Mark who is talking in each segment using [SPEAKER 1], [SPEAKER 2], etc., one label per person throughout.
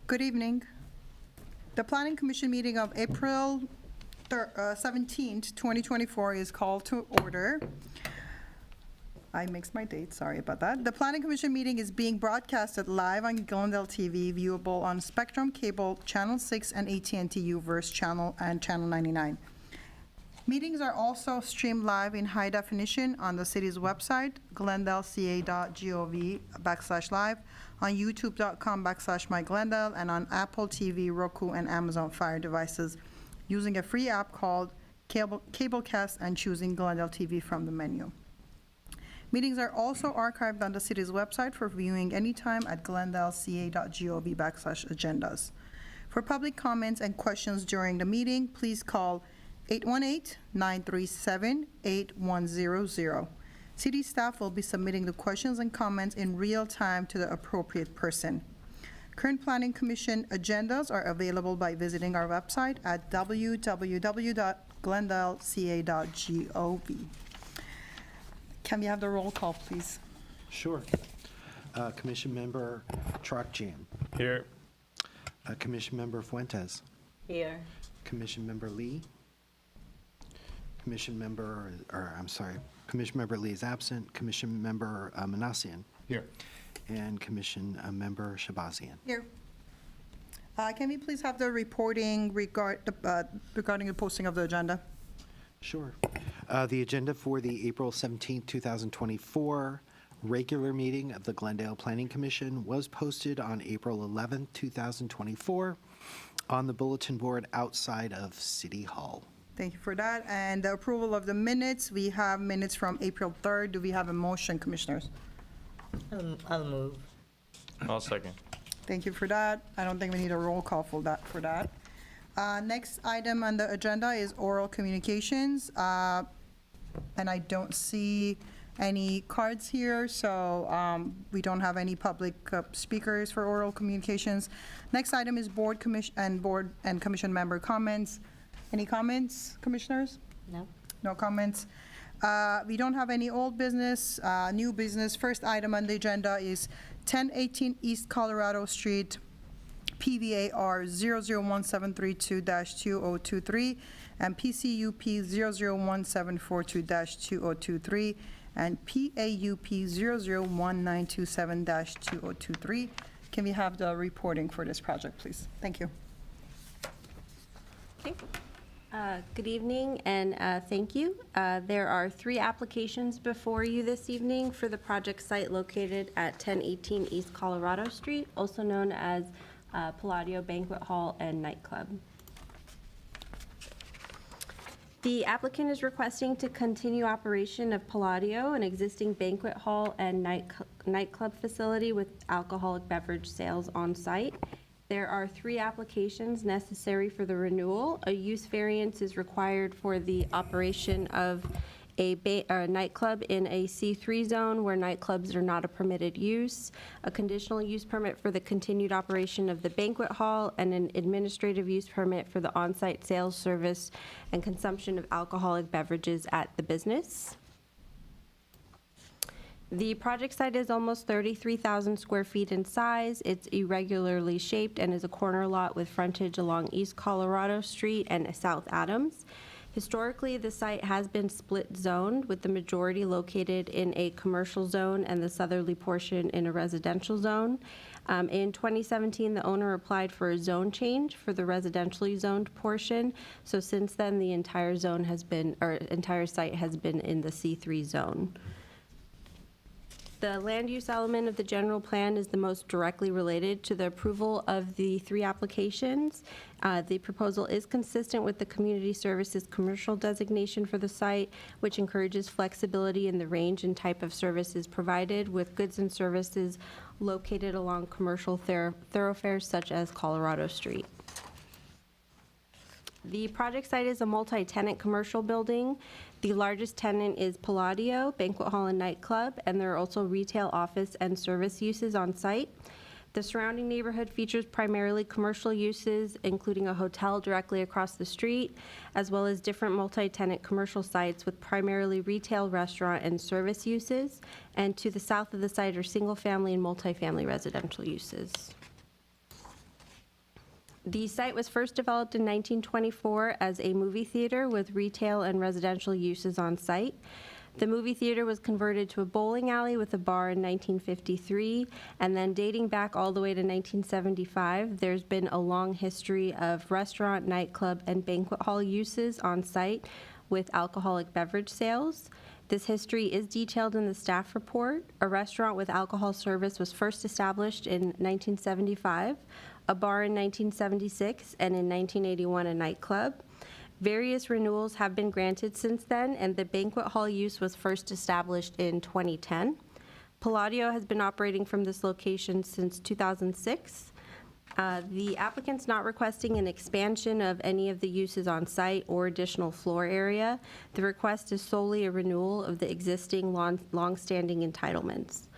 [SPEAKER 1] Good evening. The Planning Commission meeting of April 17th, 2024 is called to order. I mixed my dates, sorry about that. The Planning Commission meeting is being broadcasted live on Glendale TV, viewable on Spectrum Cable, Channel 6, and AT&T U-verse channel and Channel 99. Meetings are also streamed live in high definition on the city's website, glendaleca.gov/live, on youtube.com/myglendale, and on Apple TV, Roku, and Amazon Fire devices using a free app called Cablecast and choosing Glendale TV from the menu. Meetings are also archived on the city's website for viewing anytime at glendaleca.gov/agendas. For public comments and questions during the meeting, please call 818-937-8100. City staff will be submitting the questions and comments in real time to the appropriate person. Current Planning Commission agendas are available by visiting our website at www.glendaleca.gov. Can we have the roll call, please?
[SPEAKER 2] Sure. Commission Member Trotjam.
[SPEAKER 3] Here.
[SPEAKER 2] Commission Member Fuentes.
[SPEAKER 4] Here.
[SPEAKER 2] Commission Member Lee. Commission Member Lee is absent. Commission Member Manassian.
[SPEAKER 3] Here.
[SPEAKER 2] And Commission Member Shabazian.
[SPEAKER 1] Here. Can we please have the reporting regarding the posting of the agenda?
[SPEAKER 2] Sure. The agenda for the April 17, 2024 regular meeting of the Glendale Planning Commission was posted on April 11, 2024 on the bulletin board outside of City Hall.
[SPEAKER 1] Thank you for that. And the approval of the minutes, we have minutes from April 3rd. Do we have a motion, Commissioners?
[SPEAKER 4] I'll move.
[SPEAKER 3] I'll second.
[SPEAKER 1] Thank you for that. I don't think we need a roll call for that. Next item on the agenda is oral communications. And I don't see any cards here, so we don't have any public speakers for oral communications. Next item is board and commission member comments. Any comments, Commissioners?
[SPEAKER 4] No.
[SPEAKER 1] No comments. We don't have any old business, new business. First item on the agenda is 1018 East Colorado Street, PVAR 001732-2023 and PCUP 001742-2023 and PAUP 001927-2023. Can we have the reporting for this project, please? Thank you.
[SPEAKER 5] Okay. Good evening and thank you. There are 3 applications before you this evening for the project site located at 1018 East Colorado Street, also known as Palladio Banquet Hall and Nightclub. The applicant is requesting to continue operation of Palladio, an existing banquet hall and nightclub facility with alcoholic beverage sales on site. There are 3 applications necessary for the renewal. A use variance is required for the operation of a nightclub in a C3 zone where nightclubs are not a permitted use, a conditional use permit for the continued operation of the banquet hall, and an administrative use permit for the on-site sales, service, and consumption of alcoholic beverages at the business. The project site is almost 33,000 square feet in size. It's irregularly shaped and is a corner lot with frontage along East Colorado Street and South Adams. Historically, the site has been split zoned, with the majority located in a commercial zone and the southerly portion in a residential zone. In 2017, the owner applied for a zone change for the residentially zoned portion. So since then, the entire site has been in the C3 zone. The land use element of the general plan is the most directly related to the approval of the 3 applications. The proposal is consistent with the community services commercial designation for the site, which encourages flexibility in the range and type of services provided, with goods and services located along commercial thoroughfares such as Colorado Street. The project site is a multi-tenant commercial building. The largest tenant is Palladio Banquet Hall and Nightclub, and there are also retail, office, and service uses on site. The surrounding neighborhood features primarily commercial uses, including a hotel directly across the street, as well as different multi-tenant commercial sites with primarily retail, restaurant, and service uses. And to the south of the site are single-family and multifamily residential uses. The site was first developed in 1924 as a movie theater with retail and residential uses on site. The movie theater was converted to a bowling alley with a bar in 1953, and then dating back all the way to 1975, there's been a long history of restaurant, nightclub, and banquet hall uses on site with alcoholic beverage sales. This history is detailed in the staff report. A restaurant with alcohol service was first established in 1975, a bar in 1976, and in 1981 a nightclub. Various renewals have been granted since then, and the banquet hall use was first established in 2010. Palladio has been operating from this location since 2006. The applicant's not requesting an expansion of any of the uses on site or additional floor area. The request is solely a renewal of the existing long-standing entitlements.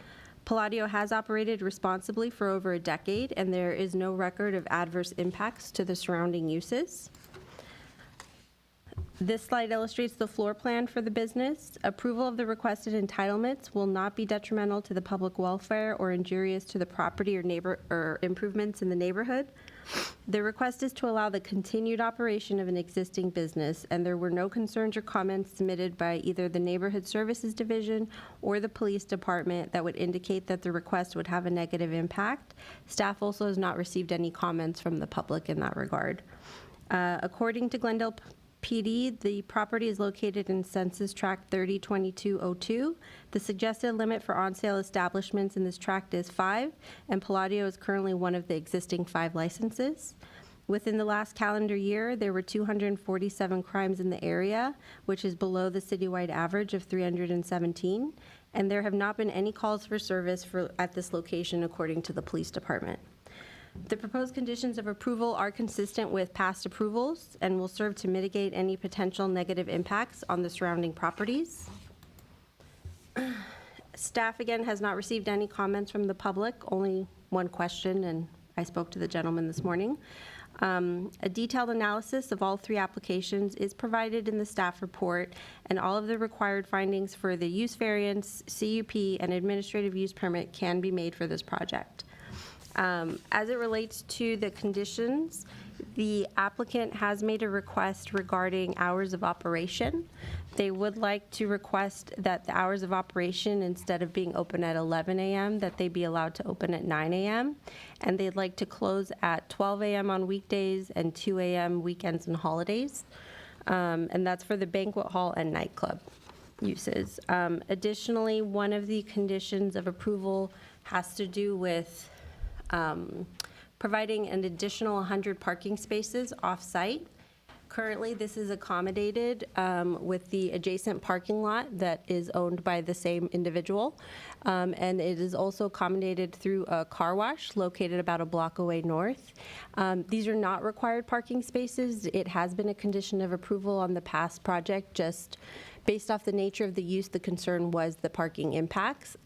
[SPEAKER 5] Palladio has operated responsibly for over a decade, and there is no record of adverse impacts to the surrounding uses. This slide illustrates the floor plan for the business. Approval of the requested entitlements will not be detrimental to the public welfare or injurious to the property or improvements in the neighborhood. The request is to allow the continued operation of an existing business, and there were no concerns or comments submitted by either the Neighborhood Services Division or the Police Department that would indicate that the request would have a negative impact. Staff also has not received any comments from the public in that regard. According to Glendale PD, the property is located in Census Tract 302202. The suggested limit for on-sale establishments in this tract is 5, and Palladio is currently one of the existing 5 licenses. Within the last calendar year, there were 247 crimes in the area, which is below the citywide average of 317, and there have not been any calls for service at this location, according to the police department. The proposed conditions of approval are consistent with past approvals and will serve to mitigate any potential negative impacts on the surrounding properties. Staff, again, has not received any comments from the public, only one question, and I spoke to the gentleman this morning. A detailed analysis of all 3 applications is provided in the staff report, and all of the required findings for the use variance, CUP, and administrative use permit can be made for this project. As it relates to the conditions, the applicant has made a request regarding hours of operation. They would like to request that the hours of operation, instead of being open at 11 a.m., that they be allowed to open at 9 a.m., and they'd like to close at 12 a.m. on weekdays and 2 a.m. weekends and holidays. And that's for the banquet hall and nightclub uses. Additionally, one of the conditions of approval has to do with providing an additional 100 parking spaces off-site. Currently, this is accommodated with the adjacent parking lot that is owned by the same individual, and it is also accommodated through a car wash located about a block away north. These are not required parking spaces. It has been a condition of approval on the past project. Just based off the nature of the use, the concern was the parking impacts.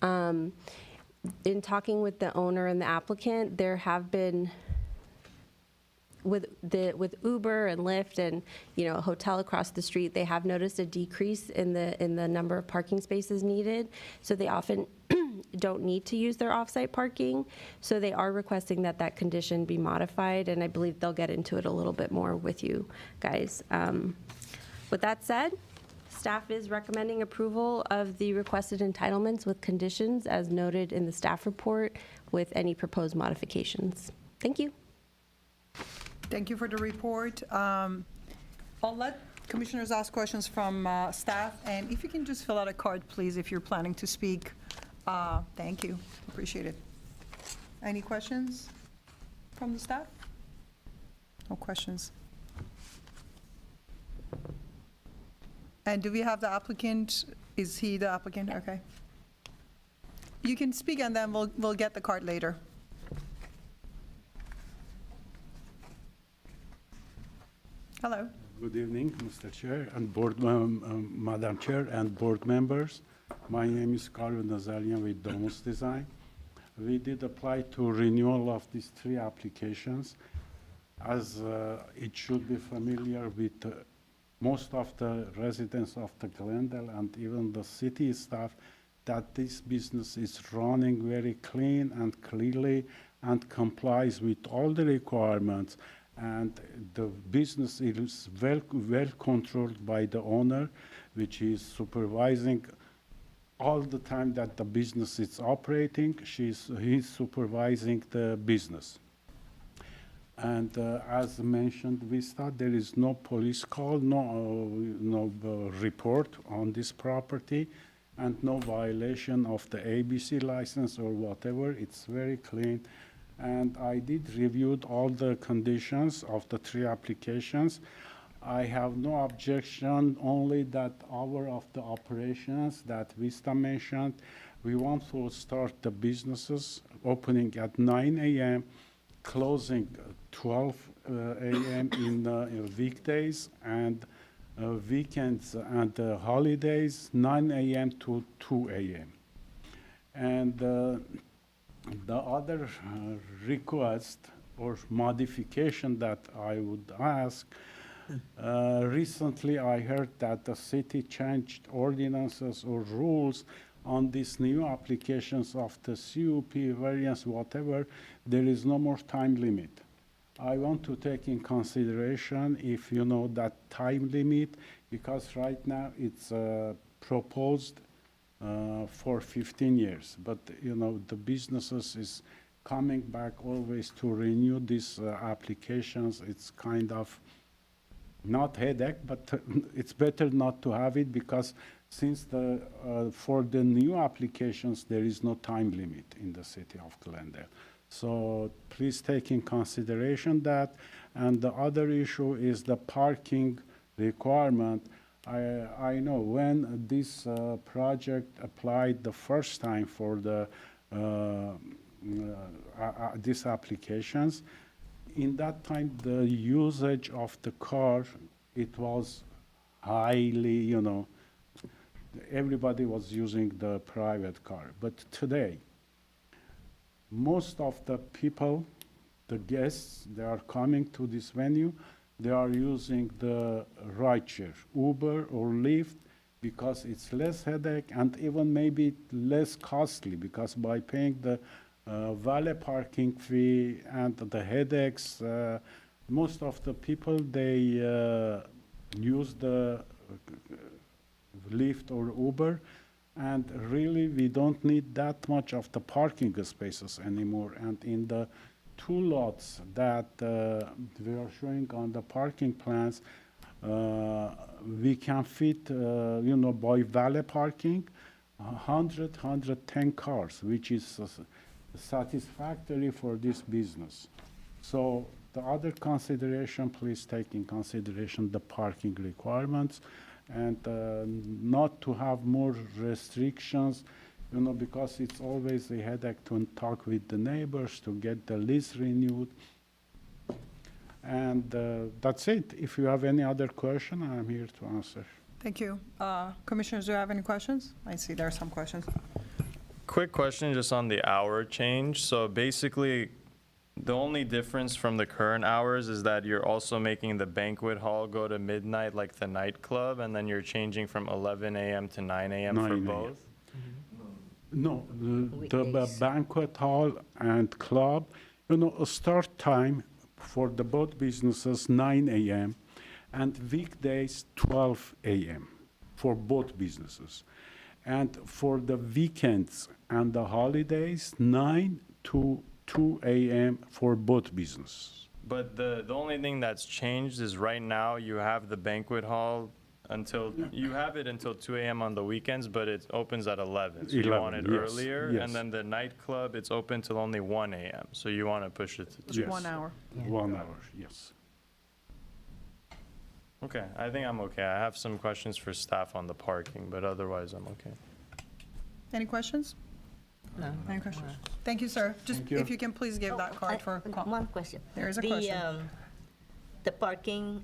[SPEAKER 5] In talking with the owner and the applicant, there have been, with Uber and Lyft and, a hotel across the street, they have noticed a decrease in the number of parking spaces needed. So they often don't need to use their off-site parking. So they are requesting that condition be modified, and I believe they'll get into it a little bit more with you guys. With that said, staff is recommending approval of the requested entitlements with conditions as noted in the staff report with any proposed modifications. Thank you.
[SPEAKER 1] Thank you for the report. I'll let commissioners ask questions from staff, and if you can just fill out a card, please, if you're planning to speak. Thank you. Appreciate it. Any questions from the staff? No questions. And do we have the applicant? Is he the applicant? Okay. You can speak, and then we'll get the card later. Hello.
[SPEAKER 3] Good evening, Mr. Chair and Madam Chair and board members. My name is Carlo Nazarian with Domus Design. We did apply to renewal of these 3 applications, as it should be familiar with most of the residents of the Glendale and even the city staff, that this business is running very clean and clearly and complies with all the requirements. and the business is well controlled by the owner, which is supervising all the time that the business is operating. He's supervising the business. And as mentioned, Vista, there is no police call, no report on this property, and no violation of the ABC license or whatever. It's very clean. And I did review all the conditions of the 3 applications. I have no objection, only that hour of the operations that Vista mentioned. We want to start the businesses opening at 9 a.m., closing 12 a.m. in weekdays, and weekends and holidays, 9 a.m. to 2 a.m. And the other request or modification that I would ask, recently I heard that the city changed ordinances or rules on these new applications of the CUP variance, whatever. There is no more time limit. I want to take in consideration if you know that time limit, because right now it's proposed for 15 years. But you know, the businesses is coming back always to renew these applications. It's kind of not headache, but it's better not to have it, because since for the new applications, there is no time limit in the city of Glendale. So please take in consideration that. And the other issue is the parking requirement. I know when this project applied the first time for the these applications, in that time the usage of the car, it was highly, you know, everybody was using the private car. But today, most of the people, the guests, they are coming to this venue, they are using the rideshare, Uber or Lyft, because it's less headache and even maybe less costly, because by paying the valet parking fee and the headaches, most of the people, they use the Lyft or Uber, and really we don't need that much of the parking spaces anymore. And in the 2 lots that we are showing on the parking plans, we can fit, you know, by valet parking, 110 cars, which is satisfactory for this business. So the other consideration, please take in consideration the parking requirements, and not to have more restrictions, you know, because it's always a headache to talk with the neighbors to get the lease renewed. And that's it. If you have any other question, I'm here to answer.
[SPEAKER 1] Thank you. Commissioners, do you have any questions? I see there are some questions.
[SPEAKER 6] Quick question just on the hour change. So basically, the only difference from the current hours is that you're also making the banquet hall go to midnight like the nightclub, and then you're changing from 11 a.m. to 9 a.m. for
[SPEAKER 3] 9 a.m.
[SPEAKER 6] both?
[SPEAKER 3] No, the
[SPEAKER 4] Weekdays.
[SPEAKER 3] banquet hall and club, you know, a start time for the both businesses 9 a.m. and weekdays 12 a.m. for both businesses. And for the weekends and the holidays, 9 to 2 a.m. for both businesses.
[SPEAKER 6] But the only thing that's changed is right now you have the banquet hall until, you have it until 2 a.m. on the weekends, but it opens at 11. So you want it
[SPEAKER 3] 11, yes,
[SPEAKER 6] earlier?
[SPEAKER 3] yes.
[SPEAKER 6] And then the nightclub, it's open till only 1 a.m. So you want to push it to 2?
[SPEAKER 3] Yes.
[SPEAKER 1] 1 hour.
[SPEAKER 3] 1 hour, yes.
[SPEAKER 6] Okay, I think I'm okay. I have some questions for staff on the parking, but otherwise I'm okay.
[SPEAKER 1] Any questions?
[SPEAKER 4] No.
[SPEAKER 1] Any questions? Thank you, sir. Just
[SPEAKER 3] Thank you.
[SPEAKER 1] if you can please give that card for.
[SPEAKER 4] One question.
[SPEAKER 1] There is a question.
[SPEAKER 4] The parking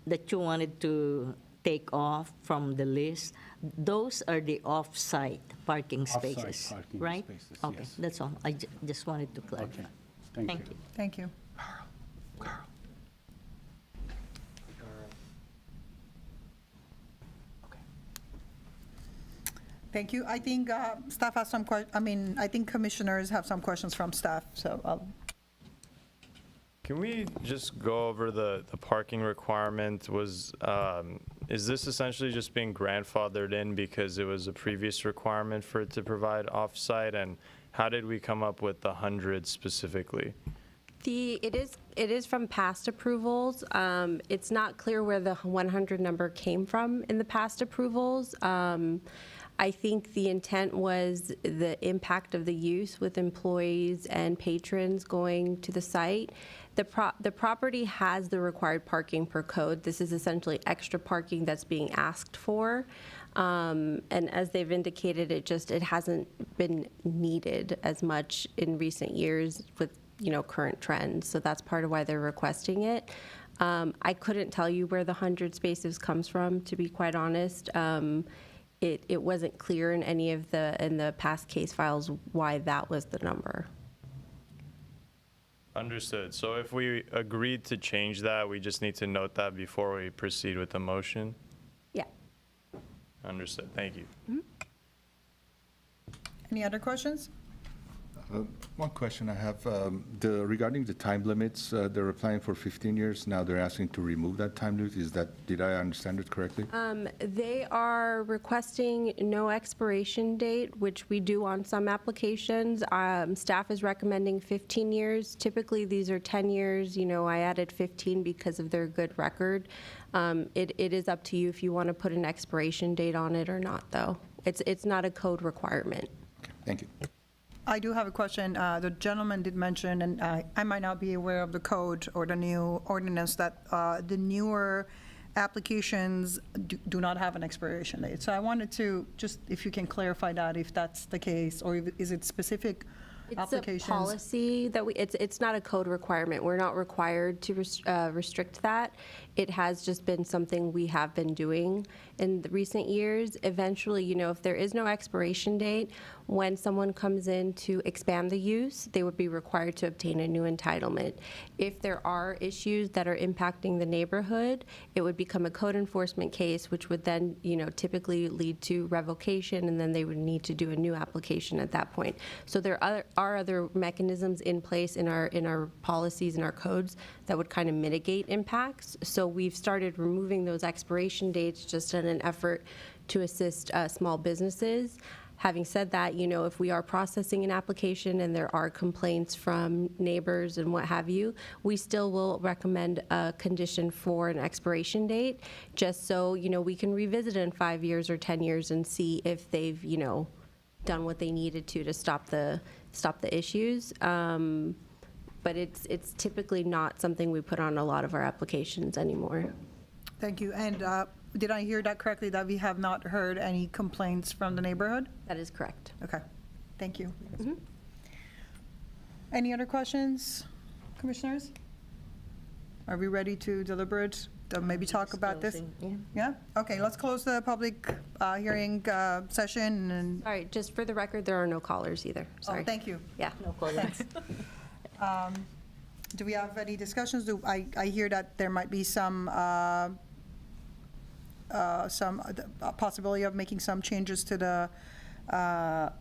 [SPEAKER 4] that you wanted to take off from the list, those are the off-site parking
[SPEAKER 3] Off-site
[SPEAKER 4] spaces,
[SPEAKER 3] parking
[SPEAKER 4] right?
[SPEAKER 3] spaces,
[SPEAKER 4] Okay,
[SPEAKER 3] yes.
[SPEAKER 4] that's all. I just wanted to clarify.
[SPEAKER 3] Okay, thank you.
[SPEAKER 1] Thank you. Thank you. I think staff has some I think commissioners have some questions from staff, so I'll.
[SPEAKER 6] Can we just go over the parking requirement? Is this essentially just being grandfathered in because it was a previous requirement for it to provide off-site? And how did we come up with the 100 specifically?
[SPEAKER 5] It is from past approvals. It's not clear where the 100 number came from in the past approvals. I think the intent was the impact of the use with employees and patrons going to the site. The property has the required parking per code. This is essentially extra parking that's being asked for. And as they've indicated, it hasn't been needed as much in recent years with, current trends. So that's part of why they're requesting it. I couldn't tell you where the 100 spaces comes from, to be quite honest. It wasn't clear in any of the past case files why that was the number.
[SPEAKER 6] Understood. So if we agreed to change that, we just need to note that before we proceed with the motion?
[SPEAKER 5] Yeah.
[SPEAKER 6] Understood. Thank you.
[SPEAKER 1] Any other questions?
[SPEAKER 7] One question I have, regarding the time limits, they're applying for 15 years, now they're asking to remove that time limit, did I understand it correctly?
[SPEAKER 5] They are requesting no expiration date, which we do on some applications. Staff is recommending 15 years. Typically, these are 10 years. I added 15 because of their good record. It is up to you if you want to put an expiration date on it or not, though. It's not a code requirement.
[SPEAKER 7] Okay, thank you.
[SPEAKER 1] I do have a question. The gentleman did mention, and I might not be aware of the code or the new ordinance, that the newer applications do not have an expiration date. So I wanted to, just if you can clarify that, if that's the case, or is it specific applications?
[SPEAKER 5] It's a policy that it's not a code requirement. We're not required to restrict that. It has just been something we have been doing in the recent years. Eventually, if there is no expiration date, when someone comes in to expand the use, they would be required to obtain a new entitlement. If there are issues that are impacting the neighborhood, it would become a code enforcement case, which would then, typically lead to revocation, and then they would need to do a new application at that point. So there are other mechanisms in place in our policies and our codes that would kind of mitigate impacts. So we've started removing those expiration dates just in an effort to assist small businesses. Having said that, if we are processing an application and there are complaints from neighbors and what have you, we still will recommend a condition for an expiration date, just so, we can revisit it in 5 years or 10 years and see if they've, done what they needed to stop the issues. But it's typically not something we put on a lot of our applications anymore.
[SPEAKER 1] Thank you. And did I hear that correctly, that we have not heard any complaints from the neighborhood?
[SPEAKER 5] That is correct.
[SPEAKER 1] Okay, thank you. Any other questions, commissioners? Are we ready to deliberate, to maybe talk about this?
[SPEAKER 4] Closing,
[SPEAKER 1] Yeah? Okay, let's close the public hearing session and,
[SPEAKER 5] All right, just for the record, there are no callers either.
[SPEAKER 1] oh,
[SPEAKER 5] Sorry.
[SPEAKER 1] thank you.
[SPEAKER 5] Yeah.
[SPEAKER 4] No comments.
[SPEAKER 1] Do we have any discussions? I hear that there might be some possibility of making some changes to the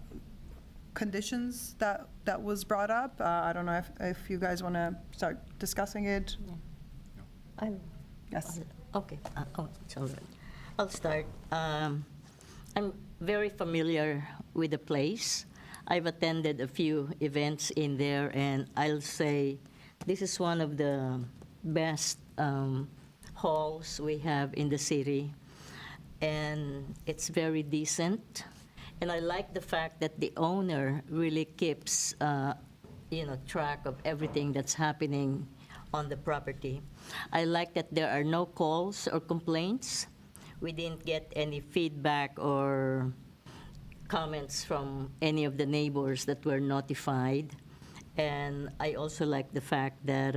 [SPEAKER 1] conditions that was brought up. I don't know if you guys want to start discussing it. Yes.
[SPEAKER 4] Okay, it's all right. I'll start. I'm very familiar with the place. I've attended a few events in there, and I'll say this is one of the best halls we have in the city, and it's very decent. And I like the fact that the owner really keeps, track of everything that's happening on the property. I like that there are no calls or complaints. We didn't get any feedback or comments from any of the neighbors that were notified. And I also like the fact that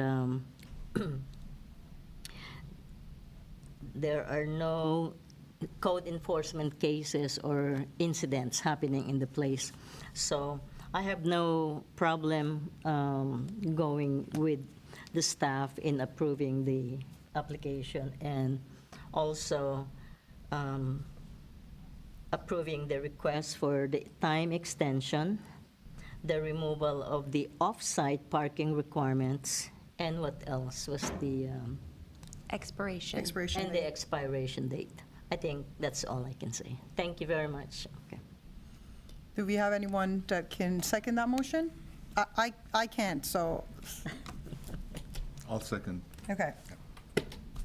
[SPEAKER 4] there are no code enforcement cases or incidents happening in the place. So I have no problem going with the staff in approving the application, and also approving the request for the time extension, the removal of the off-site parking requirements, And what else was the,
[SPEAKER 5] Expiration.
[SPEAKER 1] Expiration
[SPEAKER 4] and the
[SPEAKER 1] date.
[SPEAKER 4] expiration date? I think that's all I can say. Thank you very much. Okay.
[SPEAKER 1] Do we have anyone that can second that motion? I can't, so,
[SPEAKER 7] I'll second.
[SPEAKER 1] okay.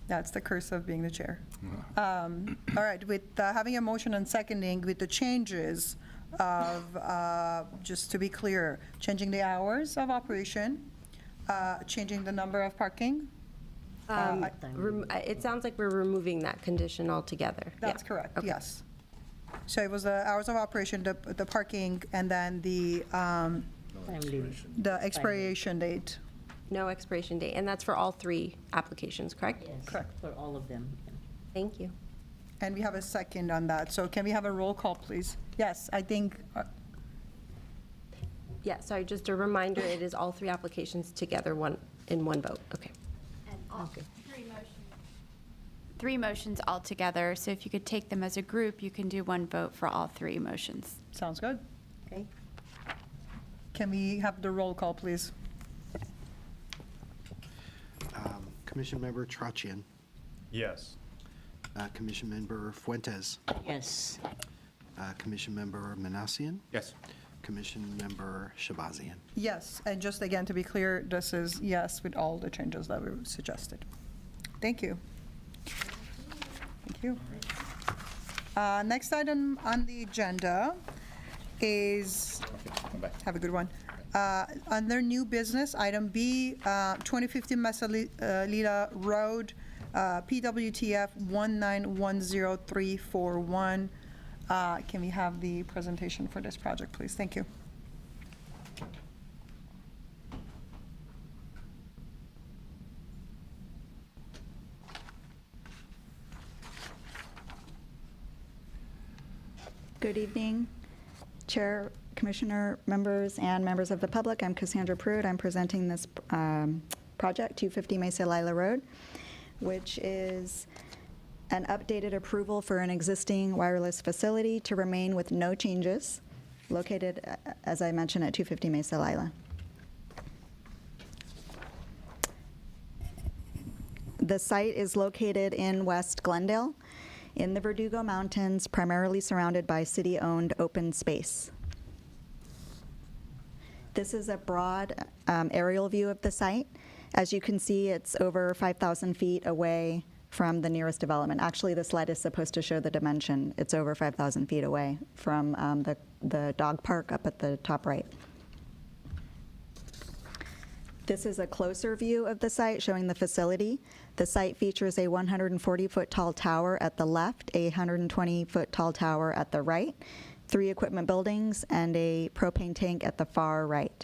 [SPEAKER 1] That's the curse of being the chair. All right, with having a motion and seconding with the changes of, just to be clear, changing the hours of operation, changing the number of parking.
[SPEAKER 5] It sounds like we're removing that condition altogether.
[SPEAKER 1] That's
[SPEAKER 5] Yeah.
[SPEAKER 1] correct,
[SPEAKER 5] Okay.
[SPEAKER 1] yes. So it was the hours of operation, the parking, and then the
[SPEAKER 4] Time limit.
[SPEAKER 1] expiration date.
[SPEAKER 5] No expiration date, and that's for all 3 applications, correct?
[SPEAKER 4] Yes,
[SPEAKER 1] Correct.
[SPEAKER 4] for all of them.
[SPEAKER 5] Thank you.
[SPEAKER 1] And we have a second on that. So can we have a roll call, please? Yes, I think,
[SPEAKER 5] Yeah, sorry, just a reminder, it is all 3 applications together, in one vote. Okay.
[SPEAKER 8] And all
[SPEAKER 4] Okay.
[SPEAKER 8] 3 motions altogether, so if you could take them as a group, you can do one vote for all 3 motions.
[SPEAKER 1] sounds good.
[SPEAKER 4] Okay.
[SPEAKER 1] Can we have the roll call, please?
[SPEAKER 2] Commission Member Trotchian,
[SPEAKER 6] Yes.
[SPEAKER 2] Commission Member Fuentes,
[SPEAKER 4] Yes.
[SPEAKER 2] Commission Member Manassian,
[SPEAKER 7] Yes.
[SPEAKER 2] Commission Member Shabazian.
[SPEAKER 1] Yes, and just again, to be clear, this is yes with all the changes that were suggested. Thank you. Thank you. Next item on the agenda is, have a good one. Under new business, item B, 2050 Mesalila Road, PWTF 1910341. Can we have the presentation for this project, please? Thank you.
[SPEAKER 9] Good evening, Chair, Commissioner, members, and members of the public. I'm Cassandra Pruitt. I'm presenting this project, 250 Mesa Lila Road, which is an updated approval for an existing wireless facility to remain with no changes, located, as I mentioned, at 250 Mesa Lila. The site is located in West Glendale, in the Verdugo Mountains, primarily surrounded by city-owned open space. This is a broad aerial view of the site. As you can see, it's over 5,000 feet away from the nearest development. Actually, the slide is supposed to show the dimension. It's over 5,000 feet away from the dog park up at the top right. This is a closer view of the site showing the facility. The site features a 140-foot tall tower at the left, a 120-foot tall tower at the right, 3 equipment buildings, and a propane tank at the far right.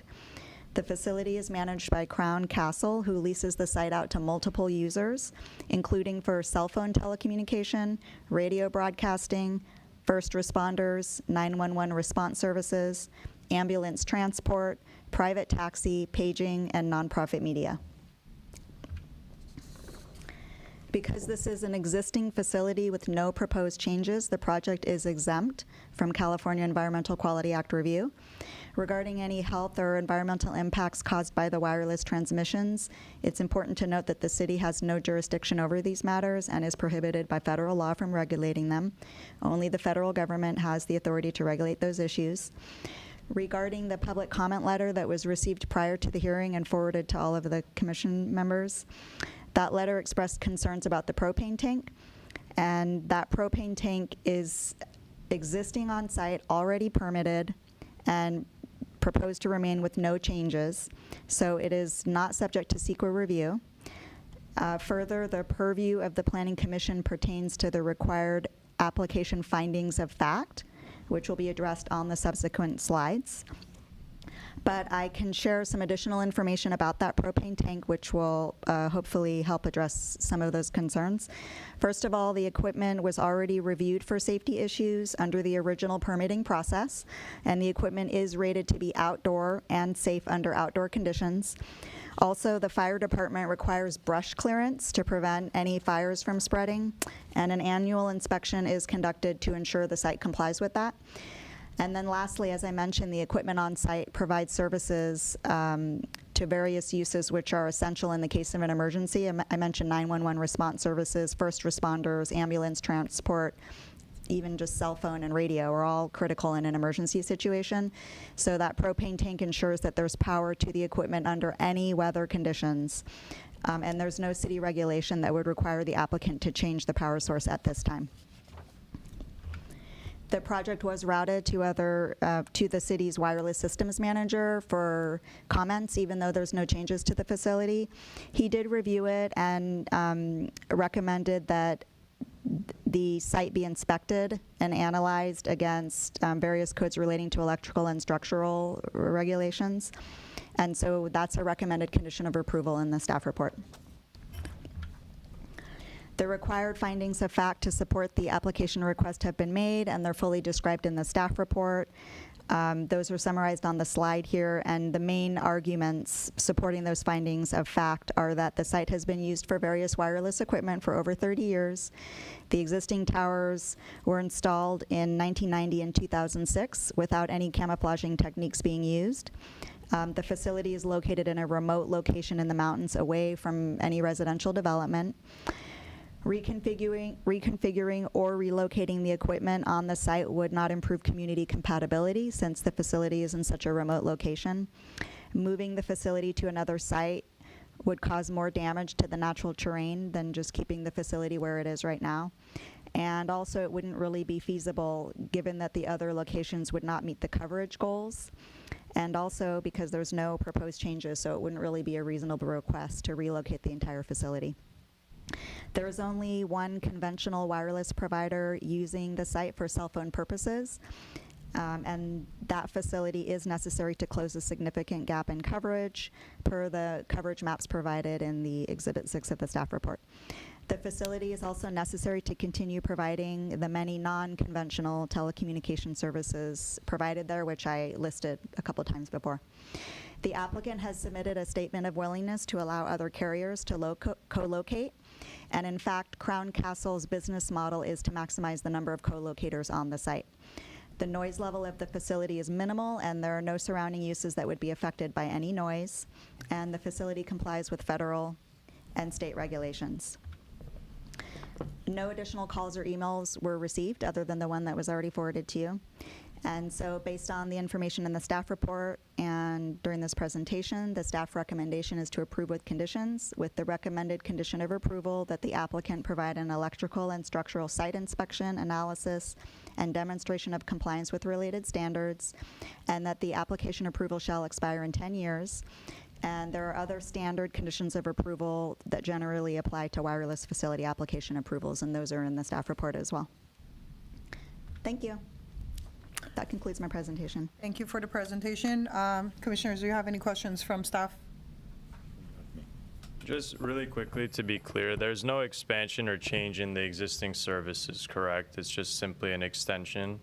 [SPEAKER 9] The facility is managed by Crown Castle, who leases the site out to multiple users, including for cell phone telecommunication, radio broadcasting, first responders, 911 response services, ambulance transport, private taxi, paging, and nonprofit media. Because this is an existing facility with no proposed changes, the project is exempt from California Environmental Quality Act review. Regarding any health or environmental impacts caused by the wireless transmissions, it's important to note that the city has no jurisdiction over these matters and is prohibited by federal law from regulating them. Only the federal government has the authority to regulate those issues. Regarding the public comment letter that was received prior to the hearing and forwarded to all of the commission members, that letter expressed concerns about the propane tank, and that propane tank is existing on site, already permitted, and proposed to remain with no changes, so it is not subject to CEQA review. Further, the purview of the Planning Commission pertains to the required application findings of fact, which will be addressed on the subsequent slides. But I can share some additional information about that propane tank, which will hopefully help address some of those concerns. First of all, the equipment was already reviewed for safety issues under the original permitting process, and the equipment is rated to be outdoor and safe under outdoor conditions. Also, the fire department requires brush clearance to prevent any fires from spreading, and an annual inspection is conducted to ensure the site complies with that. And then lastly, as I mentioned, the equipment on site provides services to to various uses which are essential in the case of an emergency. I mentioned 911 response services, first responders, ambulance transport, even just cell phone and radio are all critical in an emergency situation. So that propane tank ensures that there's power to the equipment under any weather conditions. And there's no city regulation that would require the applicant to change the power source at this time. The project was routed to the city's wireless systems manager for comments, even though there's no changes to the facility. He did review it and recommended that the site be inspected and analyzed against various codes relating to electrical and structural regulations. And so that's a recommended condition of approval in the staff report. The required findings of fact to support the application request have been made, and they're fully described in the staff report. Those are summarized on the slide here, and the main arguments supporting those findings of fact are that the site has been used for various wireless equipment for over 30 years. The existing towers were installed in 1990 and 2006 without any camouflaging techniques being used. The facility is located in a remote location in the mountains away from any residential development. Reconfiguring or relocating the equipment on the site would not improve community compatibility since the facility is in such a remote location. Moving the facility to another site would cause more damage to the natural terrain than just keeping the facility where it is right now. And also it wouldn't really be feasible given that the other locations would not meet the coverage goals. And also because there's no proposed changes, so it wouldn't really be a reasonable request to relocate the entire facility. There is only one conventional wireless provider using the site for cell phone purposes, and that facility is necessary to close a significant gap in coverage per the coverage maps provided in the Exhibit 6 of the staff report. The facility is also necessary to continue providing the many non-conventional telecommunication services provided there, which I listed a couple times before. The applicant has submitted a statement of willingness to allow other carriers to co-locate. And in fact, Crown Castle's business model is to maximize the number of co-locators on the site. The noise level of the facility is minimal, and there are no surrounding uses that would be affected by any noise. And the facility complies with federal and state regulations. No additional calls or emails were received other than the one that was already forwarded to you. And so based on the information in the staff report and during this presentation, the staff recommendation is to approve with conditions, with the recommended condition of approval that the applicant provide an electrical and structural site inspection, analysis, and demonstration of compliance with related standards, and that the application approval shall expire in 10 years. And there are other standard conditions of approval that generally apply to wireless facility application approvals, and those are in the staff report as well. Thank you. That concludes my presentation.
[SPEAKER 1] Thank you for the presentation. Commissioners, do you have any questions from staff?
[SPEAKER 6] Just really quickly to be clear, there's no expansion or change in the existing services, correct? It's just simply an extension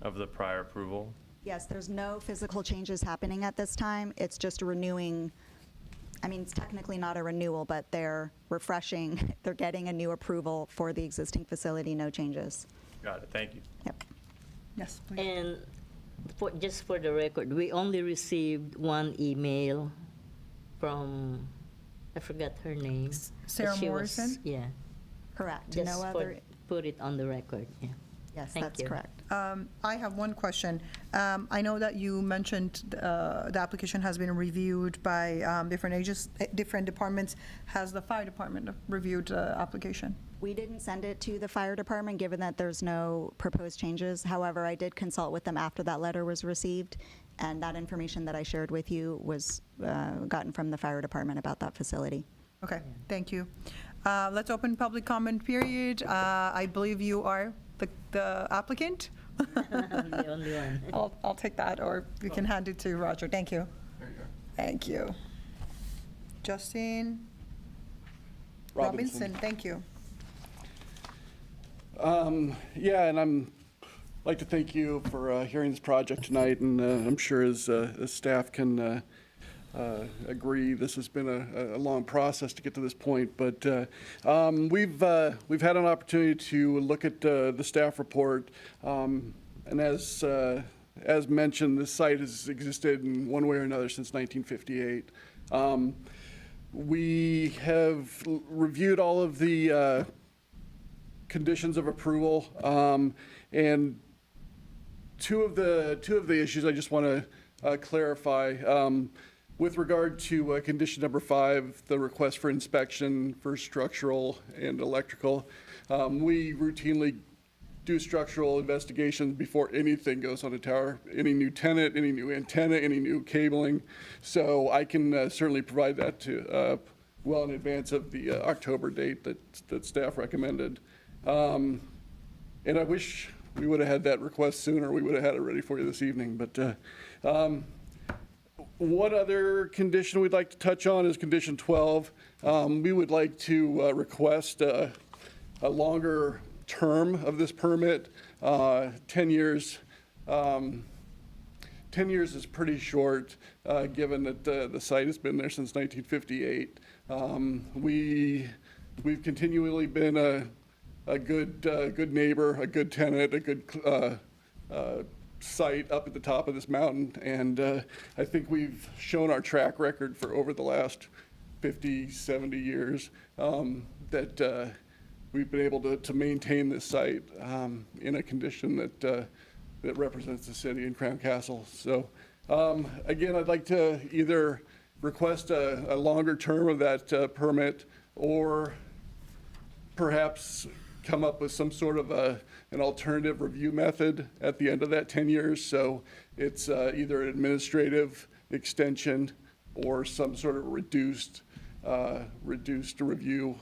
[SPEAKER 6] of the prior approval?
[SPEAKER 9] Yes, there's no physical changes happening at this time. It's just renewing. I mean, it's technically not a renewal, but they're refreshing. They're getting a new approval for the existing facility, no changes.
[SPEAKER 6] Got it, thank you.
[SPEAKER 9] Yep.
[SPEAKER 1] Yes, please.
[SPEAKER 4] And just for the record, we only received one email from, I forgot her name.
[SPEAKER 1] Sarah
[SPEAKER 4] but she was-
[SPEAKER 1] Morrison?
[SPEAKER 4] Yeah,
[SPEAKER 9] Correct.
[SPEAKER 4] just
[SPEAKER 9] No other.
[SPEAKER 4] put it on the record, yeah.
[SPEAKER 9] Yes,
[SPEAKER 4] Thank
[SPEAKER 9] that's
[SPEAKER 4] you.
[SPEAKER 9] correct.
[SPEAKER 1] I have one question. I know that you mentioned the application has been reviewed by different agents, different departments. Has the fire department reviewed the application?
[SPEAKER 9] We didn't send it to the fire department, given that there's no proposed changes. However, I did consult with them after that letter was received, and that information that I shared with you was gotten from the fire department about that facility.
[SPEAKER 1] Okay, thank you. Let's open public comment period. I believe you are the applicant.
[SPEAKER 4] I'm the only one.
[SPEAKER 1] I'll take that, or you can hand it to Roger. Thank you. Thank you. Justin Robinson, thank you.
[SPEAKER 10] Yeah, and I'm like to thank you for hearing this project tonight, and I'm sure as staff can agree, this has been a long process to get to this point. But we've had an opportunity to look at the staff report, and as as mentioned, this site has existed in one way or another since 1958. We have reviewed all of the conditions of approval, and two of the issues I just want to clarify. With regard to condition number 5, the request for inspection for structural and electrical, we routinely do structural investigations before anything goes on a tower, any new tenant, any new antenna, any new cabling. So I can certainly provide that to well in advance of the October date that staff recommended. And I wish we would have had that request sooner. We would have had it ready for you this evening. But one other condition we'd like to touch on is condition 12. We would like to request a longer term of this permit. 10 years. 10 years is pretty short, given that the site has been there since 1958. We've continually been a good neighbor, a good tenant, a good site up at the top of this mountain, and I think we've shown our track record for over the last 50, 70 years that we've been able to maintain this site in a condition that represents the city and Crown Castle. So again, I'd like to either request a longer term of that permit, or perhaps come up with some sort of an alternative review method at the end of that 10 years. So it's either an administrative extension or some sort of reduced review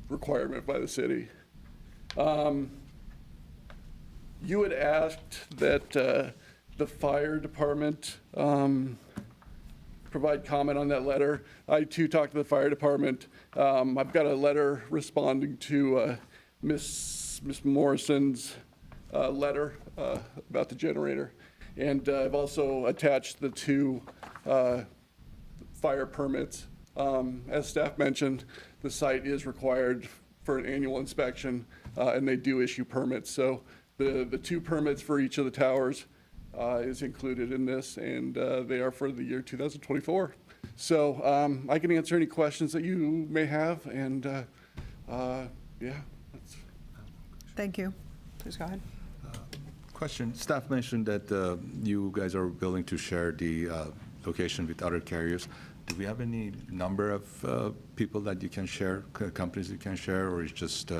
[SPEAKER 10] requirement by the city. You had asked that the fire department provide comment on that letter. I too talked to the fire department. I've got a letter responding to Miss Morrison's letter about the generator. And I've also attached the 2 fire permits. As staff mentioned, the site is required for an annual inspection, and they do issue permits. So the 2 permits for each of the towers is included in this, and they are for the year 2024. So I can answer any questions that you may have, and yeah.
[SPEAKER 1] Thank you. Please go ahead.
[SPEAKER 7] Question, staff mentioned that you guys are willing to share the location with other carriers. Do we have any number of people that you can share, companies you can share, or is just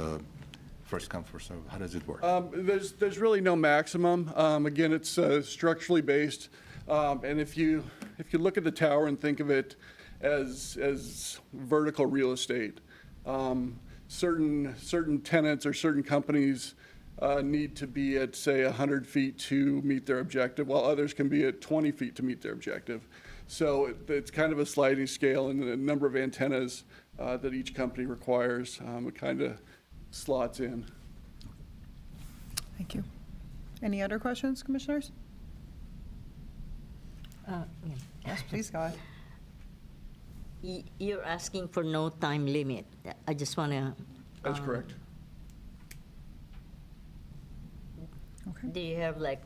[SPEAKER 7] first come, first serve? How does it work?
[SPEAKER 10] There's really no maximum. Again, it's structurally based, and if you look at the tower and think of it as vertical real estate, certain tenants or certain companies need to be at, say, 100 feet to meet their objective, while others can be at 20 feet to meet their objective. So it's kind of a sliding scale in the number of antennas that each company requires. It kind of slots in.
[SPEAKER 1] Thank you. Any other questions, commissioners?
[SPEAKER 4] Yeah.
[SPEAKER 1] Yes, please go ahead.
[SPEAKER 4] You're asking for no time limit. I just want to.
[SPEAKER 10] That's correct.
[SPEAKER 1] Okay.
[SPEAKER 4] Do you have like,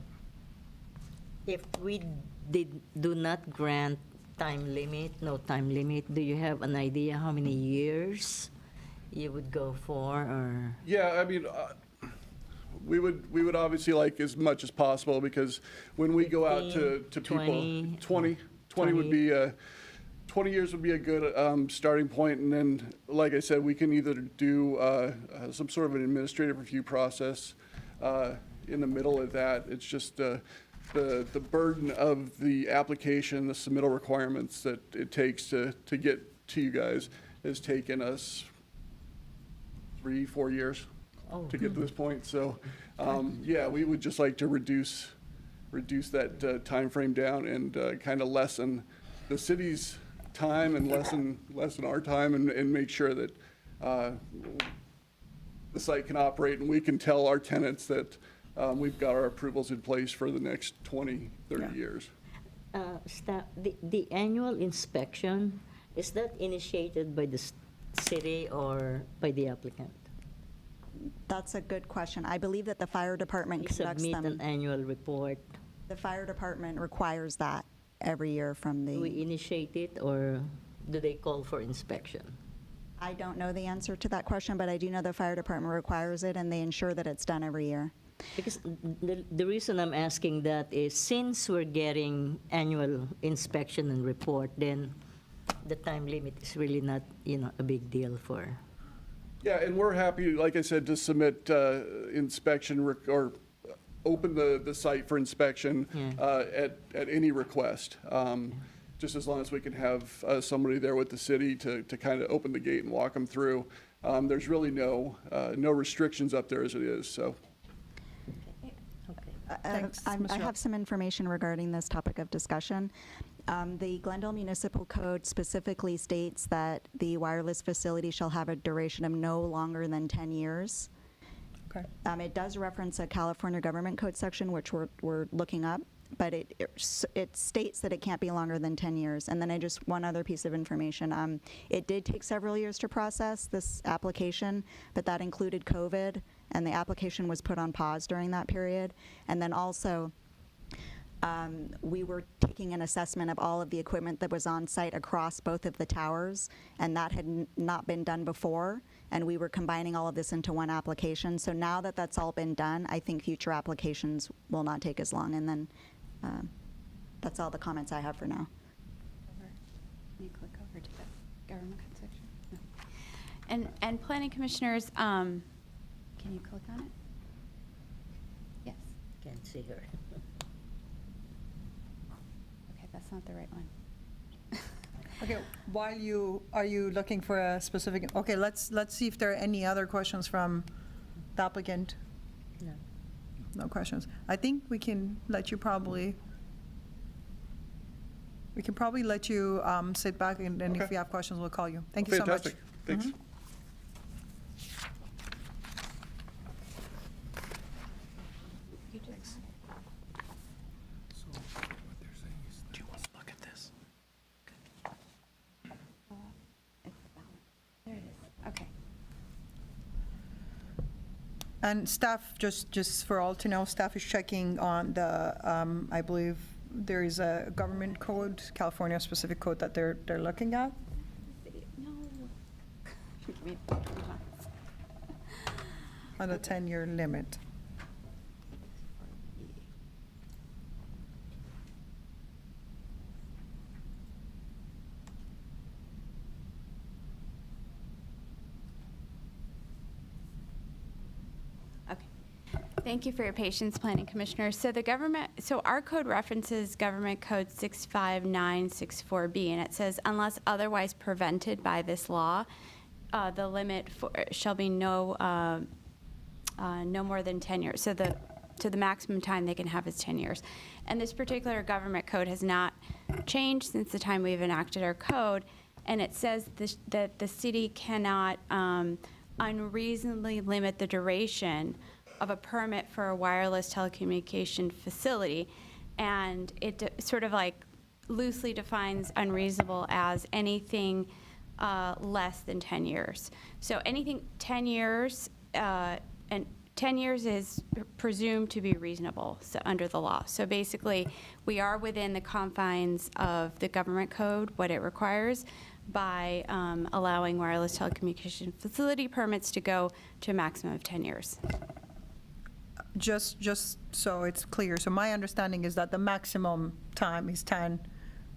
[SPEAKER 4] if we do not grant time limit, no time limit, do you have an idea how many years you would go for, or?
[SPEAKER 10] Yeah, I mean, we would obviously like as much as possible, because when we go out to
[SPEAKER 4] 15,
[SPEAKER 10] people, 20 would be 20 years would be a good starting point, and then, like I said, we can either do some sort of an administrative review process in the middle of that. It's just the burden of the application, the submittal requirements that it takes to get to you guys has taken us 3-4 years to get to this point. So, yeah, we would just like to reduce that time frame down and kind of lessen the city's time and lessen our time, and make sure that the site can operate, and we can tell our tenants that we've got our approvals in place for the next 20, 30
[SPEAKER 1] Yeah.
[SPEAKER 10] years.
[SPEAKER 4] Staff, the annual inspection, is that initiated by the city or by the applicant?
[SPEAKER 9] That's a good question. I believe that the fire department
[SPEAKER 4] We
[SPEAKER 9] conducts
[SPEAKER 4] submit an
[SPEAKER 9] them.
[SPEAKER 4] annual report.
[SPEAKER 9] The fire department requires that every year from
[SPEAKER 4] Do we
[SPEAKER 9] the,
[SPEAKER 4] initiate it, or do they call for inspection?
[SPEAKER 9] I don't know the answer to that question, but I do know the fire department requires it, and they ensure that it's done every year.
[SPEAKER 4] Because the reason I'm asking that is since we're getting annual inspection and report, then the time limit is really not, a big deal for.
[SPEAKER 10] Yeah, and we're happy, like I said, to submit inspection or open the site for inspection at any request. Just as long as we can have somebody there with the city to kind of open the gate and walk them through. There's really no restrictions up there as it is, so.
[SPEAKER 1] Thanks,
[SPEAKER 9] I
[SPEAKER 1] Ms.
[SPEAKER 9] have some information regarding this topic of discussion. The Glendale Municipal Code specifically states that the wireless facility shall have a duration of no longer than 10 years.
[SPEAKER 1] Okay.
[SPEAKER 9] It does reference a California Government Code section, which we're looking up, but it states that it can't be longer than 10 years. And then one other piece of information. It did take several years to process this application, but that included COVID, and the application was put on pause during that period. And then also, we were taking an assessment of all of the equipment that was on site across both of the towers, and that had not been done before, and we were combining all of this into one application. So now that that's all been done, I think future applications will not take as long. And then that's all the comments I have for now.
[SPEAKER 8] Can you click over to the government code section? No. And planning commissioners, can you click on it? Yes.
[SPEAKER 4] Can't see her.
[SPEAKER 8] Okay, that's not the right one.
[SPEAKER 1] Okay, are you looking for a specific, okay, let's see if there are any other questions from the applicant.
[SPEAKER 4] No.
[SPEAKER 1] No questions. I think we can let you probably let you sit back, and then if
[SPEAKER 10] Okay.
[SPEAKER 1] we have questions, we'll call you. Thank you so much.
[SPEAKER 10] Fantastic, thanks.
[SPEAKER 2] Do you want to look at this?
[SPEAKER 8] There it is. Okay.
[SPEAKER 1] And staff, just for all to know, staff is checking on the, I believe there is a government code, California specific code that they're looking at.
[SPEAKER 8] No. Give me 3 months.
[SPEAKER 1] On a 10-year limit.
[SPEAKER 8] Okay. Thank you for your patience, Planning Commissioners. So our code references Government Code 65964B, and it says, unless otherwise prevented by this law, the limit shall be no more than 10 years. So the maximum time they can have is 10 years. And this particular government code has not changed since the time we've enacted our code, and it says that the city cannot unreasonably limit the duration of a permit for a wireless telecommunication facility, and it sort of like loosely defines unreasonable as anything less than 10 years. So anything 10 years, and 10 years is presumed to be reasonable under the law. So basically, we are within the confines of the government code, what it requires, by allowing wireless telecommunication facility permits to go to a maximum of 10 years.
[SPEAKER 1] Just so it's clear, so my understanding is that the maximum time is 10,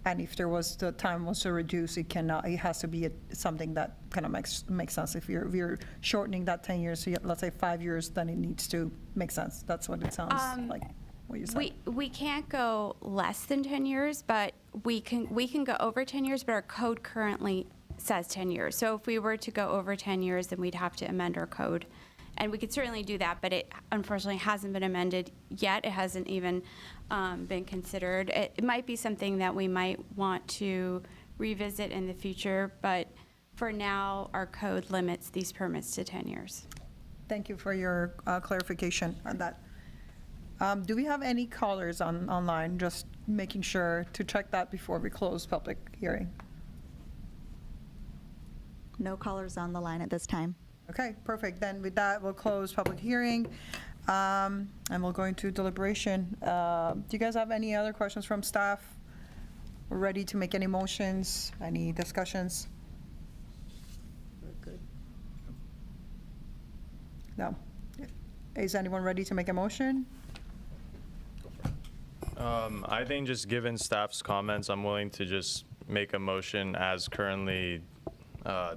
[SPEAKER 1] and if the time was to reduce, it has to be something that kind of makes sense. If you're shortening that 10 years, so let's say 5 years, then it needs to make sense. That's what it sounds like, what you said.
[SPEAKER 8] We can't go less than 10 years, but we can go over 10 years, but our code currently says 10 years. So if we were to go over 10 years, then we'd have to amend our code. And we could certainly do that, but it unfortunately hasn't been amended yet. It hasn't even been considered. It might be something that we might want to revisit in the future, but for now, our code limits these permits to 10 years.
[SPEAKER 1] Thank you for your clarification on that. Do we have any callers online? Just making sure to check that before we close public hearing.
[SPEAKER 9] No callers on the line at this time.
[SPEAKER 1] Okay, perfect. Then with that, we'll close public hearing, and we'll go into deliberation. Do you guys have any other questions from staff? We're ready to make any motions, any discussions?
[SPEAKER 4] We're good.
[SPEAKER 1] No? Is anyone ready to make a motion?
[SPEAKER 6] I think just given staff's comments, I'm willing to just make a motion as currently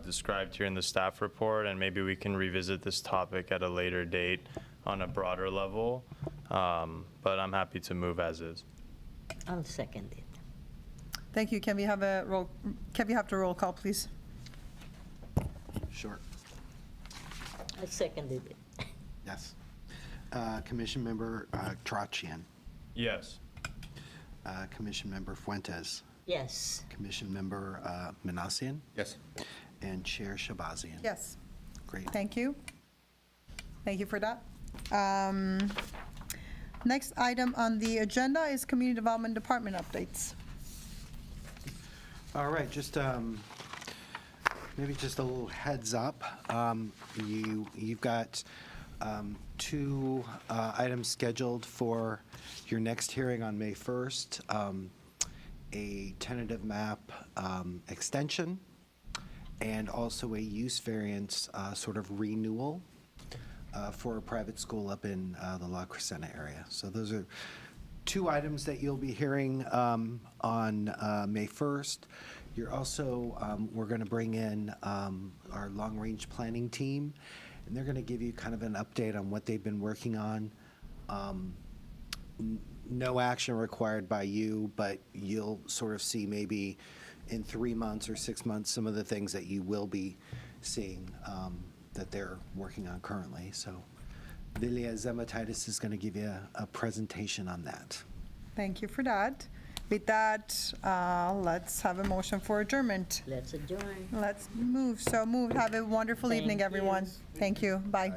[SPEAKER 6] described here in the staff report, and maybe we can revisit this topic at a later date on a broader level. But I'm happy to move as is.
[SPEAKER 4] I'll second it.
[SPEAKER 1] Thank you. Can we have a roll, can we have the roll call, please?
[SPEAKER 2] Sure.
[SPEAKER 4] I seconded it.
[SPEAKER 2] Yes. Commission Member Tarachian,
[SPEAKER 6] Yes.
[SPEAKER 2] Commission Member Fuentes,
[SPEAKER 4] Yes.
[SPEAKER 2] Commission Member Manassian,
[SPEAKER 7] Yes.
[SPEAKER 2] and Chair Shabazian.
[SPEAKER 1] Yes.
[SPEAKER 2] Great.
[SPEAKER 1] Thank you. Thank you for that. Next item on the agenda is Community Development Department updates.
[SPEAKER 2] All right, just maybe just a little heads up. You've got two items scheduled for your next hearing on May 1st. A tentative map extension and also a use variance sort of renewal for a private school up in the La Crescenta area. So those are two items that you'll be hearing on May 1st. You're also, we're going to bring in our long-range planning team, and they're going to give you kind of an update on what they've been working on. No action required by you, but you'll sort of see maybe in 3 months or 6 months some of the things that you will be seeing that they're working on currently. So Lilia Zematitis is going to give you a presentation on that.
[SPEAKER 1] Thank you for that. With that, let's have a motion for adjournment.
[SPEAKER 4] Let's adjourn.
[SPEAKER 1] Let's move. So moved. Have a wonderful
[SPEAKER 4] Thank
[SPEAKER 1] evening,
[SPEAKER 4] you.
[SPEAKER 1] everyone. Thank you. Bye.